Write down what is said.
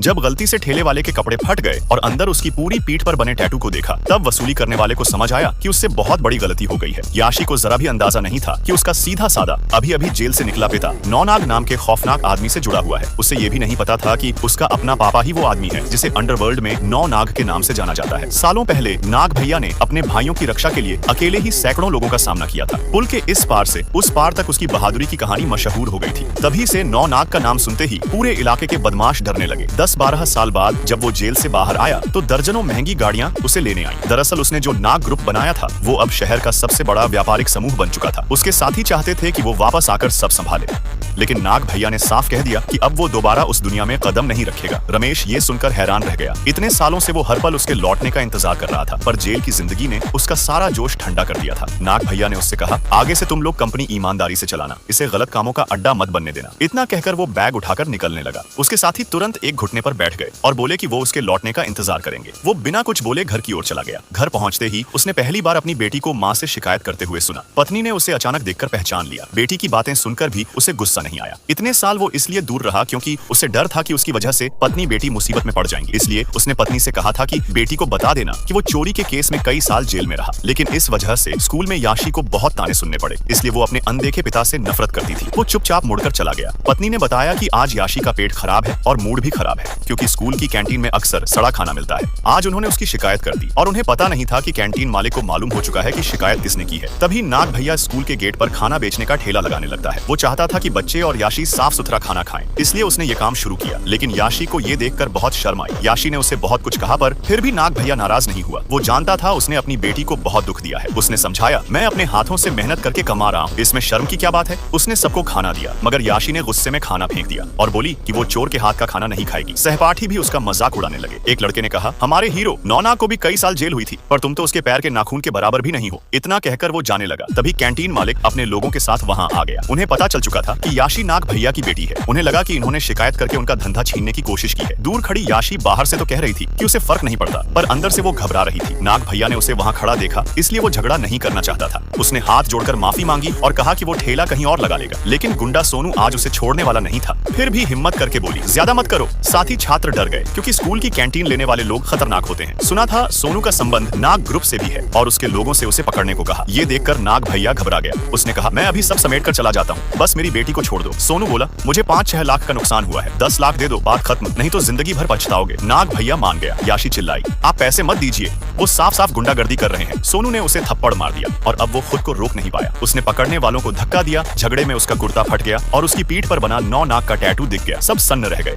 जब गलती से ठेले वाले के कपड़े फट गए और अंदर उसकी पूरी पीठ पर बने टैटू को देखा, तब वसूली करने वाले को समझ आया कि उससे बहुत बड़ी गलती हो गई है। याशी को जरा भी अंदाजा नहीं था कि उसका सीधा सादा अभी अभी जेल से निकला पिता नौनाग नाम के खौफनाक आदमी से जुड़ा हुआ है। उसे ये भी नहीं पता था कि उसका अपना पापा ही वो आदमी है जिसे अंडरवर्ल्ड में नौनाग के नाम से जाना जाता है। सालों पहले नाग भैया ने अपने भाइयों की रक्षा के लिए अकेले ही सैकड़ों लोगों का सामना किया था। पुल के इस पार से उस पार तक उसकी बहादुरी की कहानी मशहूर हो गई थी। तभी से नौनाग का नाम सुनते ही पूरे इलाके के बदमाश डरने लगे। 10-12 साल बाद जब वो जेल से बाहर आया तो दर्जनों महंगी गाड़ियां उसे लेने आई। दरअसल उसने जो नाग ग्रुप बनाया था वो अब शहर का सबसे बड़ा व्यापारिक समूह बन चुका था। उसके साथी चाहते थे कि वो वापस आकर सब संभाले, लेकिन नाग भैया ने साफ कह दिया कि अब वो दोबारा उस दुनिया में कदम नहीं रखेगा। रमेश ये सुनकर हैरान रह गया। इतने सालों से वो हर पल उसके लौटने का इंतजार कर रहा था, पर जेल की जिंदगी ने उसका सारा जोश ठंडा कर दिया था। नाग भैया ने उससे कहा, आगे से तुम लोग कंपनी ईमानदारी से चलाना, इसे गलत कामों का अड्डा मत बनने देना। इतना कहकर वो बैग उठाकर निकलने लगा। उसके साथी तुरंत एक घुटने पर बैठ गए और बोले कि वो उसके लौटने का इंतजार करेंगे। वो बिना कुछ बोले घर की ओर चला गया। घर पहुंचते ही उसने पहली बार अपनी बेटी को माँ से शिकायत करते हुए सुना। पत्नी ने उसे अचानक देखकर पहचान लिया। बेटी की बातें सुनकर भी उसे गुस्सा नहीं आया। इतने साल वो इसलिए दूर रहा क्योंकि उसे डर था कि उसकी वजह से पत्नी बेटी मुसीबत में पड़ जाएंगी। इसलिए उसने पत्नी से कहा था कि बेटी को बता देना कि वो चोरी के केस में कई साल जेल में रहा, लेकिन इस वजह से स्कूल में याशी को बहुत ताने सुनने पड़े, इसलिए वो अपने अनदेखे पिता से नफरत करती थी। वो चुपचाप मुड़कर चला गया। पत्नी ने बताया कि आज याशी का पेट खराब है और मूड भी खराब है क्योंकि स्कूल की कैंटीन में अक्सर सड़ा खाना मिलता है। आज उन्होंने उसकी शिकायत कर दी और उन्हें पता नहीं था कि कैंटीन मालिक को मालूम हो चुका है कि शिकायत किसने की है। तभी नाग भैया स्कूल के गेट पर खाना बेचने का ठेला लगाने लगता है। वो चाहता था कि बच्चे और याशी साफ सुथरा खाना खाएं, इसलिए उसने ये काम शुरू किया। लेकिन याशी को ये देखकर बहुत शर्म आई। याशी ने उसे बहुत कुछ कहा पर फिर भी नाग भैया नाराज नहीं हुआ। वो जानता था उसने अपनी बेटी को बहुत दुख दिया है। उसने समझाया, मैं अपने हाथों से मेहनत करके कमा रहा हूँ, इसमें शर्म की क्या बात है। उसने सबको खाना दिया, मगर याशी ने गुस्से में खाना फेंक दिया और बोली कि वो चोर के हाथ का खाना नहीं खाएगी। सहपाठी भी उसका मजाक उड़ाने लगे। एक लड़के ने कहा, हमारे हीरो नौना को भी कई साल जेल हुई थी, पर तुम तो उसके पैर के नाखून के बराबर भी नहीं हो। इतना कहकर वो जाने लगा। तभी कैंटीन मालिक अपने लोगों के साथ वहाँ आ गया। उन्हें पता चल चुका था कि याशी नाग भैया की बेटी है। उन्हें लगा कि इन्होंने शिकायत करके उनका धंधा छीनने की कोशिश की है। दूर खड़ी याशी बाहर से तो कह रही थी कि उसे फर्क नहीं पड़ता, पर अंदर से वो घबरा रही थी। नाग भैया ने उसे वहाँ खड़ा देखा, इसलिए वो झगड़ा नहीं करना चाहता था। उसने हाथ जोड़कर माफी मांगी और कहा कि वो ठेला कहीं और लगा लेगा, लेकिन गुंडा सोनू आज उसे छोड़ने वाला नहीं था। फिर भी हिम्मत करके बोली, ज्यादा मत करो। साथी छात्र डर गए क्योंकि स्कूल की कैंटीन लेने वाले लोग खतरनाक होते हैं। सुना था सोनू का संबंध नाग ग्रुप से भी है और उसके लोगों से उसे पकड़ने को कहा। ये देखकर नाग भैया घबरा गया। उसने कहा, मैं अभी सब समेट कर चला जाता हूँ, बस मेरी बेटी को छोड़ दो। सोनू बोला, मुझे 5-6 लाख का नुकसान हुआ है, 10 लाख दे दो, बात खत्म, नहीं तो जिंदगी भर पछताओगे। नाग भैया मान गया। याशी चिल्लाई, आप पैसे मत दीजिए, वो साफ साफ गुंडागर्दी कर रहे हैं। सोनू ने उसे थप्पड़ मार दिया और अब वो खुद को रोक नहीं पाया। उसने पकड़ने वालों को धक्का दिया। झगड़े में उसका कुर्ता फट गया और उसकी पीठ पर बना 9 नाग का टैटू दिख गया। सब सन्न रह गए।